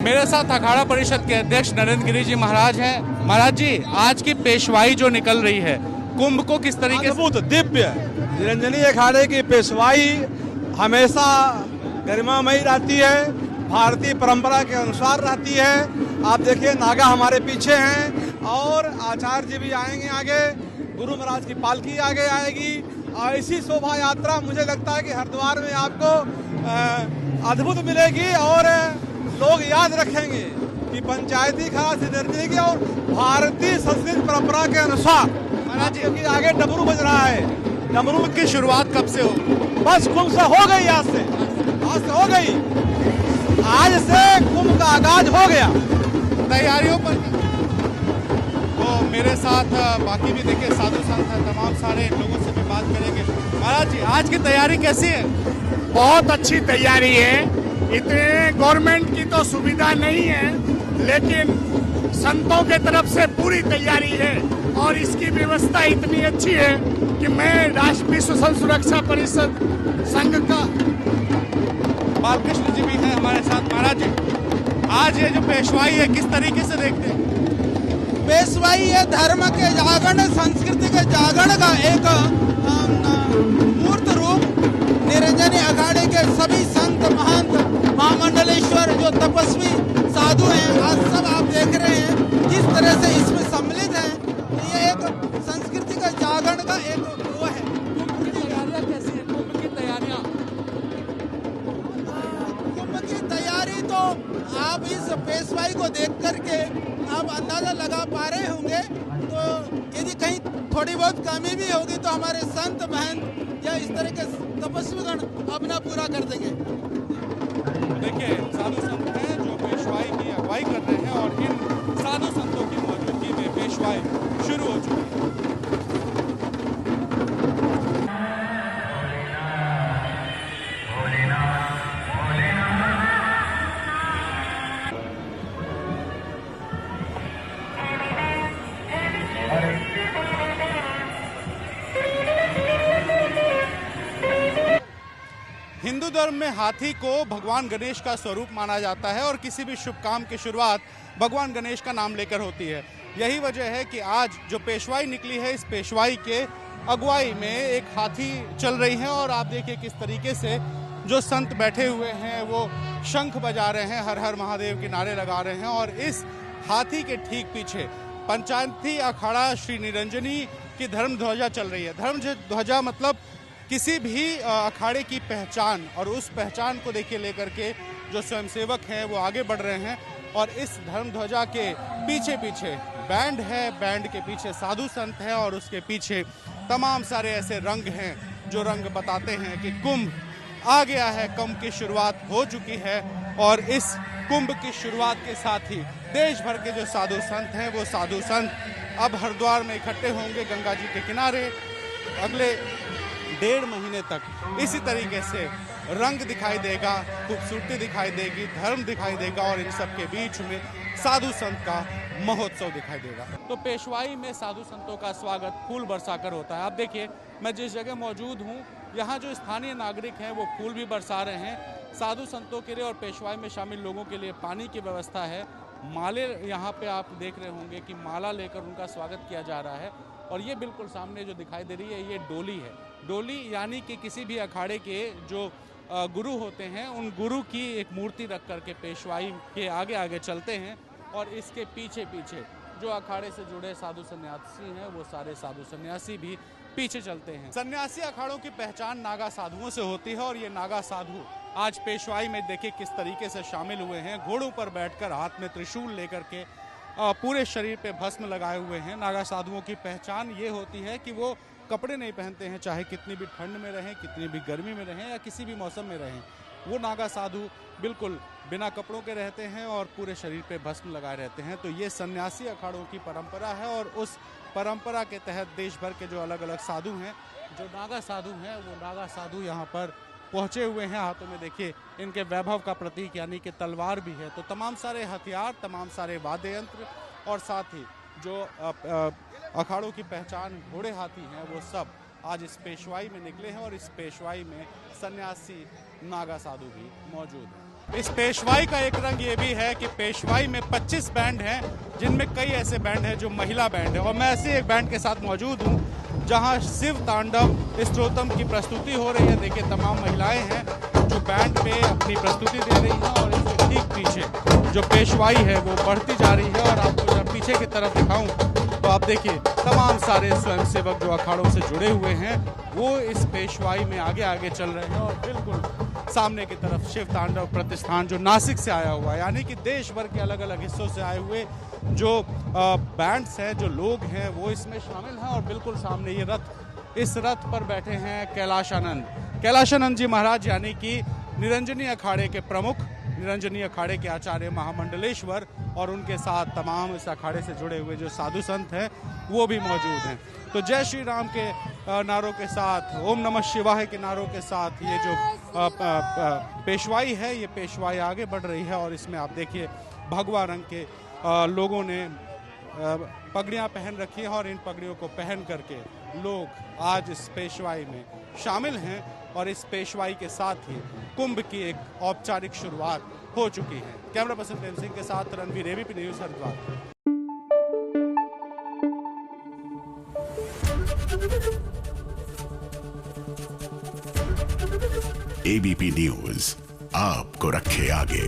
मेरे साथ अखाड़ा परिषद के अध्यक्ष नरेंद्र गिरी जी महाराज हैं। महाराज जी, आज की पेशवाई जो निकल रही है, कुंभ को किस तरीके से? दिव्य निरंजनी अखाड़े की पेशवाई हमेशा गरिमामयी रहती है, भारतीय परंपरा के अनुसार रहती है। आप देखिए, नागा हमारे पीछे हैं और आचार्य जी भी आएंगे आगे, गुरु महाराज की पालकी आगे आएगी। और ऐसी शोभा यात्रा मुझे लगता है कि हरिद्वार में आपको अद्भुत मिलेगी और लोग याद रखेंगे कि पंचायती खास निरंजनी की और भारतीय संस्कृति परंपरा के अनुसार। महाराज जी की आगे डमरू बज रहा है। डमरू की शुरुआत कब से हो? बस कुंभ से हो गई, आज से हो गई। आज से कुंभ का आगाज हो गया। तैयारियों पर तो मेरे साथ बाकी भी देखिए साधु संत हैं, तमाम सारे लोगों से भी बात करेंगे। महाराज जी, आज की तैयारी कैसी है? बहुत अच्छी तैयारी है। इतने गवर्नमेंट की तो सुविधा नहीं है, लेकिन संतों के तरफ से पूरी तैयारी है और इसकी व्यवस्था इतनी अच्छी है कि मैं राष्ट्रीय विश्व संत सुरक्षा परिषद संघ का। बालकृष्ण जी भी हैं हमारे साथ। महाराज जी, आज ये जो पेशवाई है किस तरीके से देखते हैं? पेशवाई ये धर्म के जागरण, संस्कृति के जागरण का एक मूर्त रूप। निरंजनी अखाड़े के सभी संत महंत महामंडलेश्वर जो तपस्वी साधु हैं, आज सब आप देख रहे हैं जिस तरह से इसमें सम्मिलित हैं। ये एक संस्कृति का जागरण का एक वो है। कुंभ की तैयारियां कैसी है? कुंभ की तैयारियां, कुंभ की तैयारी तो आप इस पेशवाई को देख करके आप अंदाजा लगा पा रहे होंगे। तो यदि कहीं थोड़ी बहुत कमी भी होगी तो हमारे संत महंत या इस तरह के तपस्वीगण अपना पूरा कर देंगे। देखिए साधु संत हैं जो पेशवाई की अगुवाई कर रहे हैं और इन साधु संतों की मौजूदगी में पेशवाई शुरू हो चुकी है। हिंदू धर्म में हाथी को भगवान गणेश का स्वरूप माना जाता है और किसी भी शुभ काम की शुरुआत भगवान गणेश का नाम लेकर होती है। यही वजह है कि आज जो पेशवाई निकली है, इस पेशवाई के अगुवाई में एक हाथी चल रही है और आप देखिए किस तरीके से जो संत बैठे हुए हैं वो शंख बजा रहे हैं, हर हर महादेव के नारे लगा रहे हैं। और इस हाथी के ठीक पीछे पंचायती अखाड़ा श्री निरंजनी की धर्म ध्वजा चल रही है। धर्म ध्वजा मतलब किसी भी अखाड़े की पहचान, और उस पहचान को देखिए लेकर के जो स्वयंसेवक हैं वो आगे बढ़ रहे हैं। और इस धर्म ध्वजा के पीछे पीछे बैंड है, बैंड के पीछे साधु संत है और उसके पीछे तमाम सारे ऐसे रंग हैं जो रंग बताते हैं कि कुंभ आ गया है, कुंभ की शुरुआत हो चुकी है। और इस कुंभ की शुरुआत के साथ ही देश भर के जो साधु संत हैं वो साधु संत अब हरिद्वार में इकट्ठे होंगे गंगा जी के किनारे। अगले 1.5 महीने तक इसी तरीके से रंग दिखाई देगा, खूबसूरती दिखाई देगी, धर्म दिखाई देगा और इन सब के बीच में साधु संत का महोत्सव दिखाई देगा। तो पेशवाई में साधु संतों का स्वागत फूल बरसाकर होता है। आप देखिए, मैं जिस जगह मौजूद हूँ यहाँ जो स्थानीय नागरिक हैं वो फूल भी बरसा रहे हैं साधु संतों के लिए और पेशवाई में शामिल लोगों के लिए पानी की व्यवस्था है। माले यहाँ पे आप देख रहे होंगे कि माला लेकर उनका स्वागत किया जा रहा है। और ये बिल्कुल सामने जो दिखाई दे रही है ये डोली है। डोली यानी कि किसी भी अखाड़े के जो गुरु होते हैं उन गुरु की एक मूर्ति रख करके पेशवाई के आगे आगे चलते हैं और इसके पीछे पीछे जो अखाड़े से जुड़े साधु सन्यासी हैं वो सारे साधु सन्यासी भी पीछे चलते हैं। सन्यासी अखाड़ों की पहचान नागा साधुओं से होती है और ये नागा साधु आज पेशवाई में देखिए किस तरीके से शामिल हुए हैं। घोड़ों पर बैठकर हाथ में त्रिशूल लेकर के पूरे शरीर पे भस्म लगाए हुए हैं। नागा साधुओं की पहचान ये होती है कि वो कपड़े नहीं पहनते हैं, चाहे कितनी भी ठंड में रहें, कितनी भी गर्मी में रहें या किसी भी मौसम में रहें। वो नागा साधु बिल्कुल बिना कपड़ों के रहते हैं और पूरे शरीर पे भस्म लगाए रहते हैं। तो ये सन्यासी अखाड़ों की परंपरा है और उस परंपरा के तहत देश भर के जो अलग अलग साधु हैं, जो नागा साधु हैं, वो नागा साधु यहाँ पर पहुँचे हुए हैं। हाथों में देखिए इनके वैभव का प्रतीक यानी कि तलवार भी है। तो तमाम सारे हथियार, तमाम सारे वाद्य यंत्र और साथ ही जो अखाड़ों की पहचान घोड़े हाथी हैं वो सब आज इस पेशवाई में निकले हैं और इस पेशवाई में सन्यासी नागा साधु भी मौजूद हैं। इस पेशवाई का एक रंग ये भी है कि पेशवाई में 25 बैंड हैं, जिनमें कई ऐसे बैंड हैं जो महिला बैंड है। और मैं ऐसे एक बैंड के साथ मौजूद हूँ जहाँ शिव तांडव स्तोत्रम की प्रस्तुति हो रही है। देखिए, तमाम महिलाएं हैं जो बैंड पे अपनी प्रस्तुति दे रही हैं और इसके ठीक पीछे जो पेशवाई है वो बढ़ती जा रही है। और आपको जब पीछे की तरफ दिखाऊं तो आप देखिए तमाम सारे स्वयंसेवक जो अखाड़ों से जुड़े हुए हैं वो इस पेशवाई में आगे आगे चल रहे हैं। और बिल्कुल सामने की तरफ शिव तांडव प्रतिष्ठान जो नासिक से आया हुआ है, यानी कि देश भर के अलग अलग हिस्सों से आए हुए जो बैंड्स हैं, जो लोग हैं, वो इसमें शामिल हैं। और बिल्कुल सामने ये रथ, इस रथ पर बैठे हैं कैलाशानंद जी महाराज, यानी कि निरंजनी अखाड़े के प्रमुख, निरंजनी अखाड़े के आचार्य महामंडलेश्वर, और उनके साथ तमाम इस अखाड़े से जुड़े हुए जो साधु संत हैं वो भी मौजूद हैं। तो जय श्री राम के नारों के साथ, ओम नमः शिवाय के नारों के साथ ये जो पेशवाई है, ये पेशवाई आगे बढ़ रही है। और इसमें आप देखिए भगवा रंग के लोगों ने पगड़ियाँ पहन रखी हैं और इन पगड़ियों को पहन करके लोग आज इस पेशवाई में शामिल हैं। और इस पेशवाई के साथ ही कुंभ की एक औपचारिक शुरुआत हो चुकी है। कैमरा पर्सन प्रेम सिंह के साथ Ranveer, ABP news, Haridwar. ABP news आपको रखे आगे।